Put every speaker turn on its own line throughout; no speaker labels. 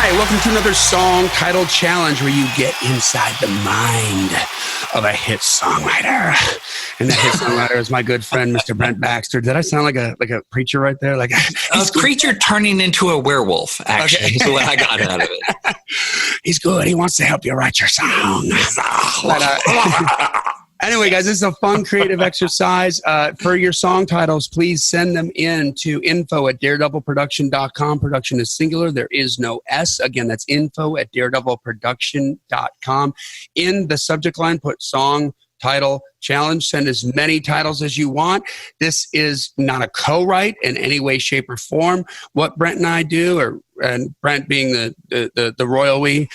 right, welcome to another song title challenge where you get inside the mind of a hit songwriter. And that hit songwriter is my good friend, Mr. Brent Baxter. Did I sound like a preacher right there? Like
a preacher turning into a werewolf, actually, is what I got out of it.
He's good. He wants to help you write your song. Anyway, guys, this is a fun, creative exercise. For your song titles, please send them in to info@daredevilproduction.com. Production is singular. There is no S. Again, that's info@daredevilproduction.com. In the subject line, put song title challenge. Send as many titles as you want. This is not a co-write in any way, shape, or form. What Brent and I do, and Brent being the royal we,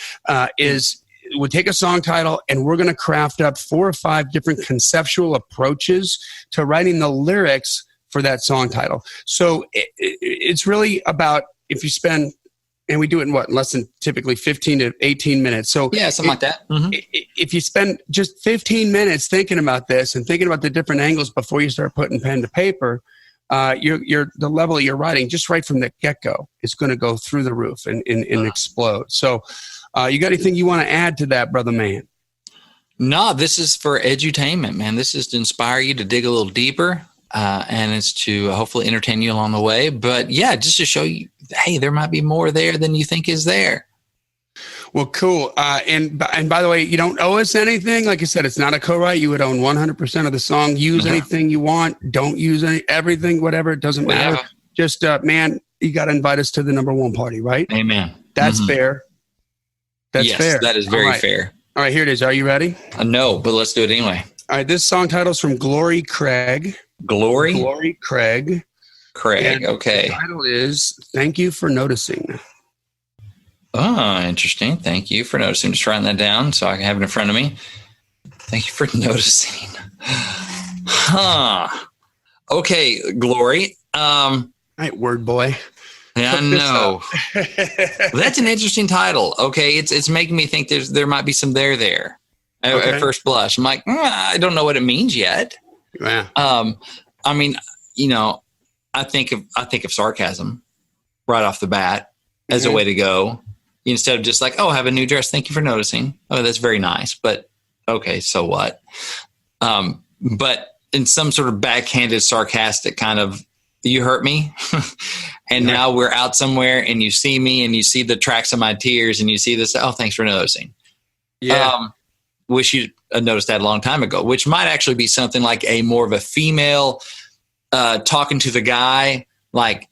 is we'll take a song title and we're going to craft up 4 or 5 different conceptual approaches to writing the lyrics for that song title. So it's really about, if you spend, and we do it in less than typically 15 to 18 minutes. So
yeah, something like that. Mm-hmm.
If you spend just 15 minutes thinking about this and thinking about the different angles before you start putting pen to paper, the level of your writing just right from the get-go is going to go through the roof and explode. So you got anything you want to add to that, brother man?
No, this is for edutainment, man. This is to inspire you to dig a little deeper, and it's to hopefully entertain you along the way. But yeah, just to show you, hey, there might be more there than you think is there.
Well, cool. And by the way, you don't owe us anything. Like I said, it's not a co-write. You would own 100% of the song. Use anything you want. Don't use everything, whatever. It doesn't matter.
Yeah.
Just, man, you got to invite us to the number 1 party, right?
Amen.
That's fair. That's fair.
That is very fair.
All right, here it is. Are you ready?
No, but let's do it anyway.
All right, this song title is from Glory Craig. Glory Craig.
And okay.
The title is Thank You for Noticing.
Oh, interesting. Thank you for noticing. Just writing that down so I can have it in front of me. Thank you for noticing. Okay, Glory.
All right, word boy.
Yeah, I know. That's an interesting title. Okay, it's making me think there might be some there. At first blush, I'm like, I don't know what it means yet.
Yeah.
I mean, I think of sarcasm right off the bat as a way to go, instead of just like, oh, I have a new dress. Thank you for noticing. Oh, that's very nice. But okay, so what? But in some sort of backhanded, sarcastic kind of, you hurt me. And now we're out somewhere and you see me and you see the tracks of my tears and you see this. Oh, thanks for noticing. Yeah. Wish you had noticed that a long time ago, which might actually be something like a more of a female talking to the guy. Like,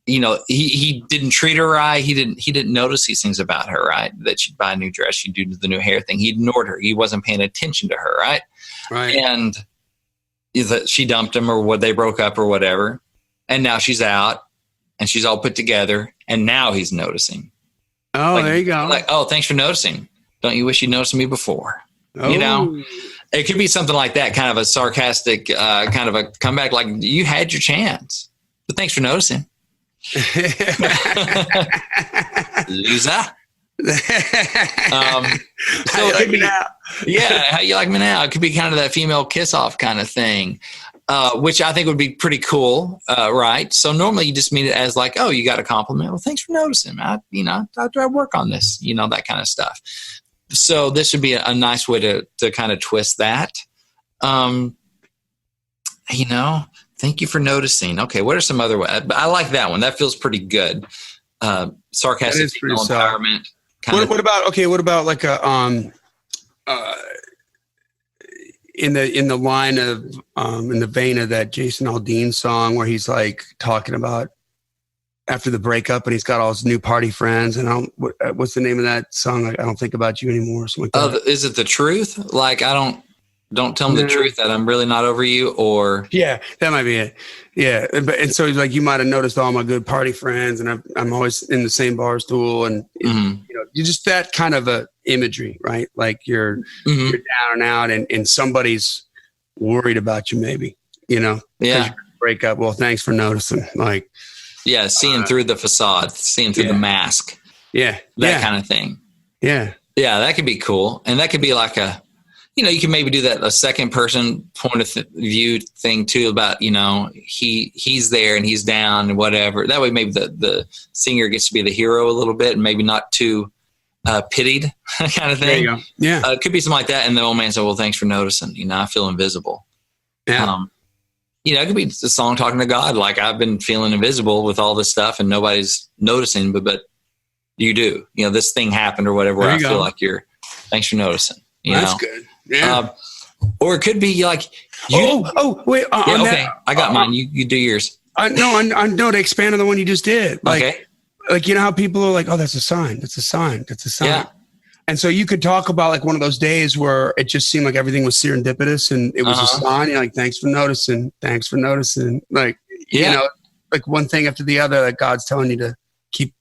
he didn't treat her right. He didn't notice these things about her, right? That she'd buy a new dress. She'd do the new hair thing. He ignored her. He wasn't paying attention to her. Right.
Right.
And she dumped him or they broke up or whatever. And now she's out and she's all put together. And now he's noticing.
Oh, there you go.
Like, oh, thanks for noticing. Don't you wish you'd noticed me before? Oh. It could be something like that, kind of a sarcastic, kind of a comeback. Like, you had your chance, but thanks for noticing. Loser. So it could be, yeah, how you like me now? It could be kind of that female kiss off kind of thing. Which I think would be pretty cool, right? So normally you just mean it as like, oh, you got a compliment. Well, thanks for noticing. I work on this, that kind of stuff. So this would be a nice way to kind of twist that. Thank you for noticing. Okay, what are some other ways? I like that one. That feels pretty good. Sarcastic female empowerment.
What about like a in the line of in the vein of that Jason Aldean song where he's like talking about after the breakup and he's got all his new party friends and what's the name of that song? Like, I don't think about you anymore or something like that.
Is it The Truth? Like, don't tell me the truth that I'm really not over you, or
yeah, that might be it. Yeah, and so he's like, you might have noticed all my good party friends, and I'm always in the same bar stool, and you just that kind of a imagery, right? Like you're down and out, and somebody's worried about you, maybe, break up. Well, thanks for noticing. Like,
yeah, seeing through the facade, seeing through the mask.
Yeah,
that kind of thing.
Yeah,
that could be cool, and that could be like you can maybe do that a second person point of view thing too about, he's there and he's down and whatever. That way maybe the singer gets to be the hero a little bit and maybe not too pitied kind of thing.
There you go. Yeah.
It could be something like that. And the old man said, well, thanks for noticing. I feel invisible.
Yeah.
It could be a song talking to God. Like, I've been feeling invisible with all this stuff and nobody's noticing, but you do, this thing happened or whatever. I feel like thanks for noticing.
That's good. Yeah.
Or it could be like,
wait.
Okay. I got mine. You do yours.
No, to expand on the one you just did.
Okay.
Like, how people are like, oh, that's a sign. That's a sign. That's a sign.
Yeah.
And so you could talk about like one of those days where it just seemed like everything was serendipitous and it was a sign. You're like, thanks for noticing. Thanks for noticing. Like, like one thing after the other that God's telling you to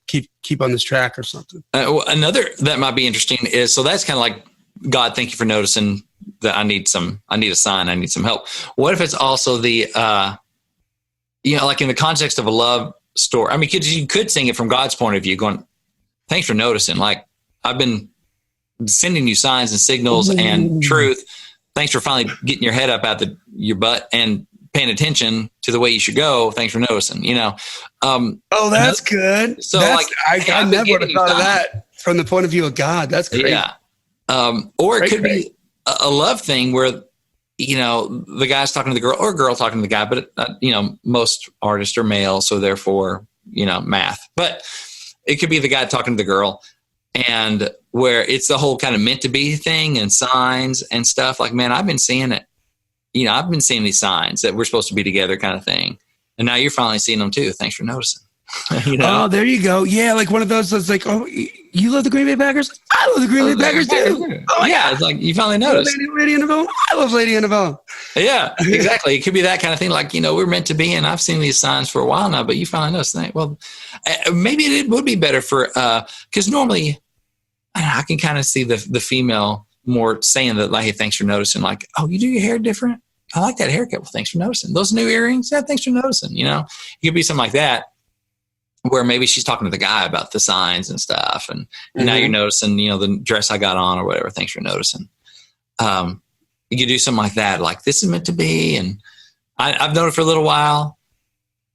keep on this track or something.
Another that might be interesting is, so that's kind of like, God, thank you for noticing that I need a sign. I need some help. What if it's also the, like in the context of a love story? I mean, you could sing it from God's point of view going, thanks for noticing. Like, I've been sending you signs and signals and truth. Thanks for finally getting your head up out your butt and paying attention to the way you should go. Thanks for noticing,
That's good. So I never would have thought of that from the point of view of God. That's great.
Yeah. Or it could be a love thing where, the guy's talking to the girl or girl talking to the guy, but, most artists are male. So therefore, math, but it could be the guy talking to the girl, and where it's the whole kind of meant to be thing and signs and stuff. Like, man, I've been seeing it. I've been seeing these signs that we're supposed to be together kind of thing. And now you're finally seeing them too. Thanks for noticing.
Oh, there you go. Yeah, like one of those that's like, oh, you love the Green Bay Packers? I love the Green Bay Packers too. Oh,
yeah, it's like you finally noticed.
Lady Annabelle? I love Lady Annabelle.
Yeah, exactly. It could be that kind of thing. Like, we're meant to be, and I've seen these signs for a while now, but you finally noticed that. Well, maybe it would be better for, because normally I can kind of see the female more saying that, like, hey, thanks for noticing. Like, oh, you do your hair different? I like that haircut. Well, thanks for noticing. Those new earrings? Yeah, thanks for noticing. It could be something like that, where maybe she's talking to the guy about the signs and stuff. And now you're noticing, the dress I got on or whatever. Thanks for noticing. You could do something like that. Like, this is meant to be. And I've known it for a little while,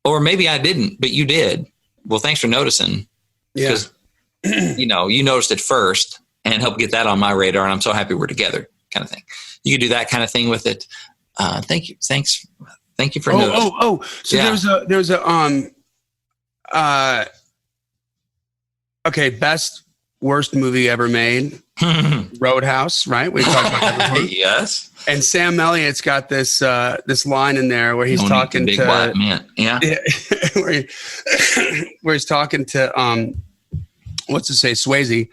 or maybe I didn't, but you did. Well, thanks for noticing.
Yeah.
Because, you noticed it first and helped get that on my radar. And I'm so happy we're together kind of thing. You could do that kind of thing with it. Thank you. Thank you for noticing.
So there's a best worst movie ever made. Roadhouse, right? We talked about that before.
Yes.
And Sam Elliott's got this line in there where he's talking
big black man. Yeah.
where he's talking to Swayze,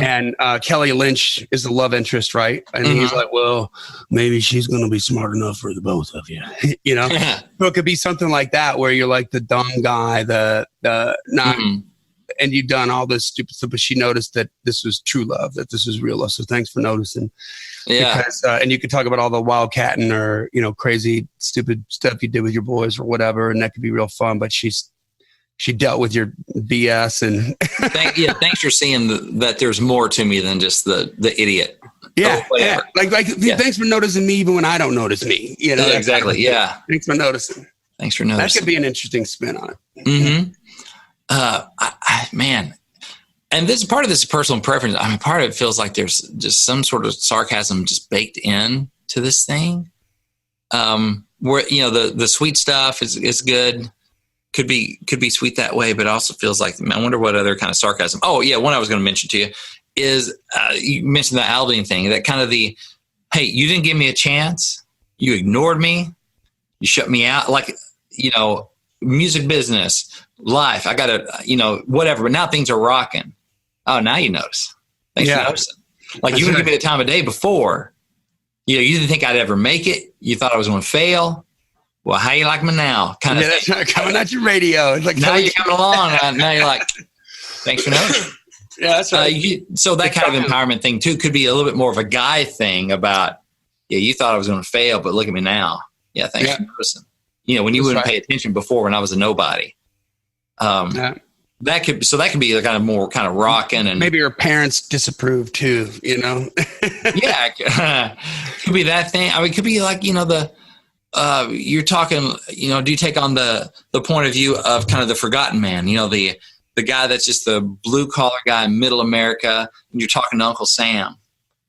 and Kelly Lynch is the love interest, right? And he's like, well, maybe she's going to be smart enough for the both of you, So it could be something like that, where you're like the dumb guy, the not, and you've done all this stupid stuff, but she noticed that this was true love, that this was real love. So thanks for noticing. Yeah. Because, and you could talk about all the wildcatting or, crazy, stupid stuff you did with your boys or whatever, and that could be real fun, but she dealt with your BS and
thanks for seeing that there's more to me than just the idiot.
Yeah. Thanks for noticing me even when I don't notice me.
Yeah, exactly. Yeah.
Thanks for noticing.
Thanks for noticing.
That could be an interesting spin on it.
Mm-hmm. Man. And this part of this is personal preference. I mean, part of it feels like there's just some sort of sarcasm just baked in to this thing. Where, the sweet stuff is good. Could be sweet that way, but it also feels like, I wonder what other kind of sarcasm. Oh yeah. One I was going to mention to you is, you mentioned the Aldean thing, that kind of the, hey, you didn't give me a chance. You ignored me. You shut me out. Like, music business, life, I got to, whatever, but now things are rocking. Oh, now you notice. Thanks for noticing. Like, you didn't give me the time of day before. You didn't think I'd ever make it. You thought I was going to fail. Well, how you like me now? Kind of
that's not coming at your radio. It's like,
now you're coming along. Now you're like, thanks for noticing.
Yeah, that's right.
So that kind of empowerment thing too could be a little bit more of a guy thing about, you thought I was going to fail, but look at me now. Yeah, thanks for noticing. When you wouldn't pay attention before when I was a nobody. That could be kind of more kind of rocking, and
maybe your parents disapprove too, you know?
Yeah. Could be that thing. I mean, it could be like, you know, you're talking, you know, do you take on the point of view of kind of the forgotten man, you know, the guy that's just the blue collar guy in middle America, and you're talking to Uncle Sam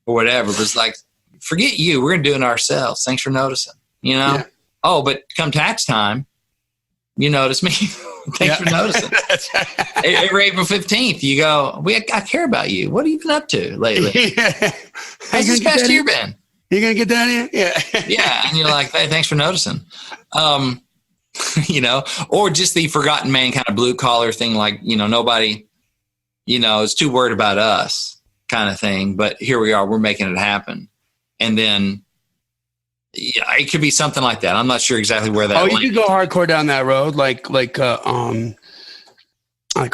or whatever, but it's like, forget you, we're going to do it ourselves. Thanks for noticing, you know? Yeah. Oh, but come tax time, you notice me. Thanks for noticing. Every April 15th, you go, I care about you. What have you been up to lately? Yeah. How's this past year been?
You going to get that in? Yeah.
Yeah. And you're like, hey, thanks for noticing. You know, or just the forgotten man kind of blue collar thing, like, you know, nobody, you know, is too worried about us kind of thing. But here we are, we're making it happen. And then, yeah, it could be something like that. I'm not sure exactly where that.
Oh, you could go hardcore down that road, like a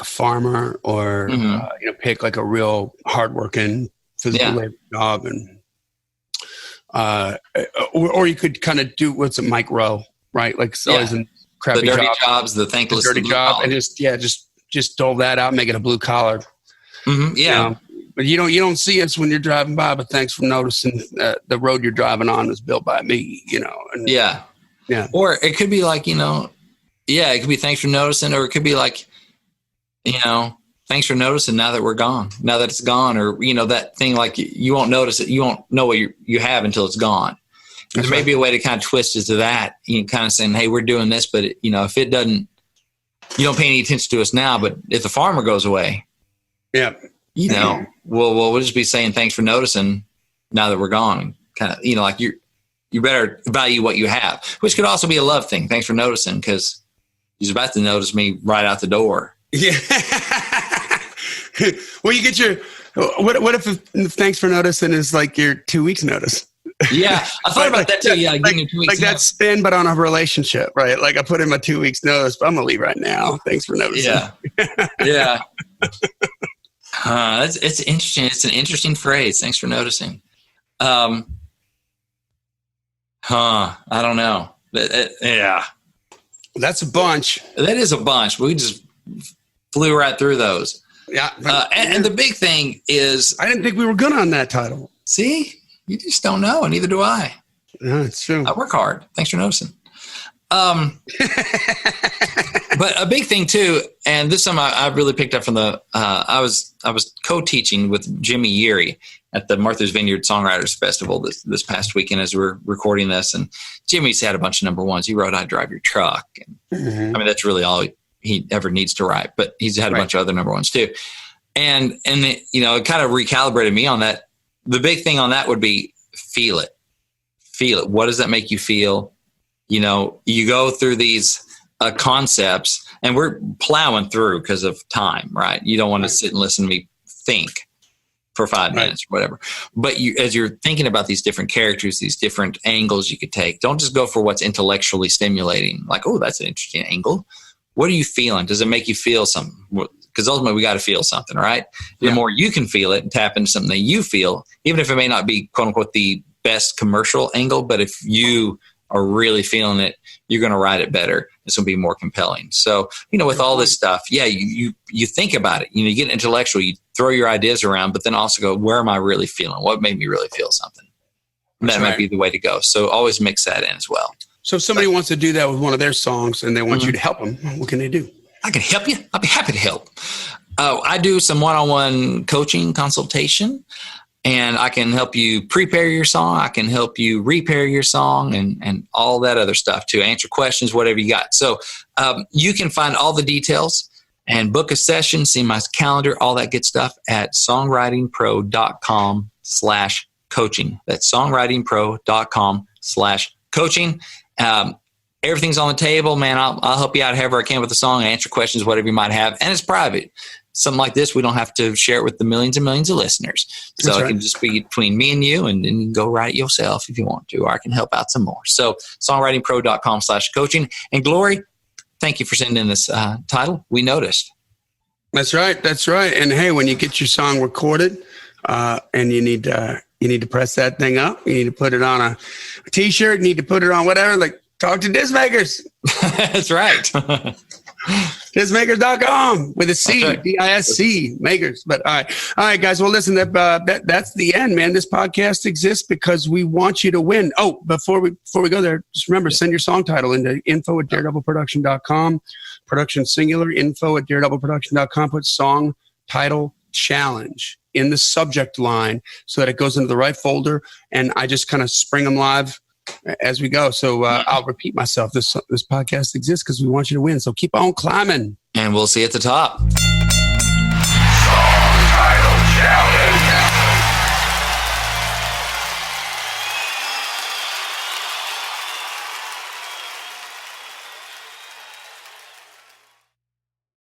farmer, or you know, pick like a real hardworking physical labor job, and or you could kind of do what's a Mike Rowe, right? Like it's always in crappy
the dirty jobs, the thankless,
the dirty job, collar. And just dole that out, make it a blue collar.
Mm-hmm. Yeah.
You know? But you don't see us when you're driving by. But thanks for noticing the road you're driving on is built by me. You know. And,
yeah. Or it could be like, you know, it could be thanks for noticing, or it could be like, you know, thanks for noticing. Now that we're gone, now that it's gone, or you know that thing like you won't notice it. You won't know what you have until it's gone. There may be a way to kind of twist it to that. You know, kind of saying, hey, we're doing this, but you know, if it doesn't, you don't pay any attention to us now. But if the farmer goes away,
yeah.
You know, we'll just be saying thanks for noticing now that we're gone. Kind of, you know, like you better value what you have, which could also be a love thing. Thanks for noticing, because he's about to notice me right out the door.
Yeah. Well, you get your what if thanks for noticing is like your 2 weeks notice?
Yeah, I thought about that too. Yeah,
like 2 weeks. Like that spin, but on a relationship, right? Like I put in my 2 weeks notice, but I'm gonna leave right now. Thanks for noticing.
Yeah. It's interesting. It's an interesting phrase. Thanks for noticing. I don't know. Yeah.
That's a bunch.
That is a bunch. We just flew right through those.
Yeah.
And the big thing is,
I didn't think we were good on that title.
See, you just don't know, and neither do I.
No, it's true.
I work hard. Thanks for noticing. But a big thing too, and this time I really picked up from I was co-teaching with Jimmy Yeary at the Martha's Vineyard Songwriters Festival this past weekend as we're recording this, and Jimmy's had a bunch of number ones. He wrote "I Drive Your Truck," and I mean that's really all he ever needs to write. But he's had a bunch of other number ones too, and you know, it kind of recalibrated me on that. The big thing on that would be feel it. What does that make you feel? You know, you go through these concepts, and we're plowing through because of time, right? You don't want to sit and listen to me think for 5 minutes or whatever. But as you're thinking about these different characters, these different angles you could take, don't just go for what's intellectually stimulating. Like, oh, that's an interesting angle. What are you feeling? Does it make you feel something? Because ultimately we got to feel something, right? The more you can feel it and tap into something that you feel, even if it may not be quote unquote the best commercial angle, but if you are really feeling it, you're going to write it better. It's going to be more compelling. So, you know, with all this stuff, you think about it. You know, you get intellectual, you throw your ideas around, but then also go, where am I really feeling? What made me really feel something? That might be the way to go. So always mix that in as well.
So if somebody wants to do that with one of their songs and they want you to help them, what can they do?
I can help you. I'll be happy to help. I do some one-on-one coaching consultation. And I can help you prepare your song. I can help you repair your song and all that other stuff too. Answer questions, whatever you got. So you can find all the details and book a session, see my calendar, all that good stuff at songwritingpro.com/coaching. That's songwritingpro.com/coaching. Everything's on the table, man. I'll help you out however I can with the song, answer questions, whatever you might have. And it's private. Something like this, we don't have to share it with the millions and millions of listeners. So it can just be between me and you, and then you can go write it yourself if you want to, or I can help out some more. So songwritingpro.com/coaching. And Glory, thank you for sending in this title. We noticed.
That's right. And hey, when you get your song recorded and you need to press that thing up, you need to put it on a t-shirt, you need to put it on whatever, like talk to disc makers.
That's right.
Discmakers.com with a C,
That's right.
D-I-S-C, makers. But all right, guys. Well, listen, that's the end, man. This podcast exists because we want you to win. Oh, before we go there, just remember, send your song title into info@daredevilproduction.com. Production singular, info@daredevilproduction.com. Put song title challenge in the subject line so that it goes into the right folder. And I just kind of spring them live as we go. So I'll repeat myself. This podcast exists because we want you to win. So keep on climbing.
And we'll see you at the top.
Song title challenge.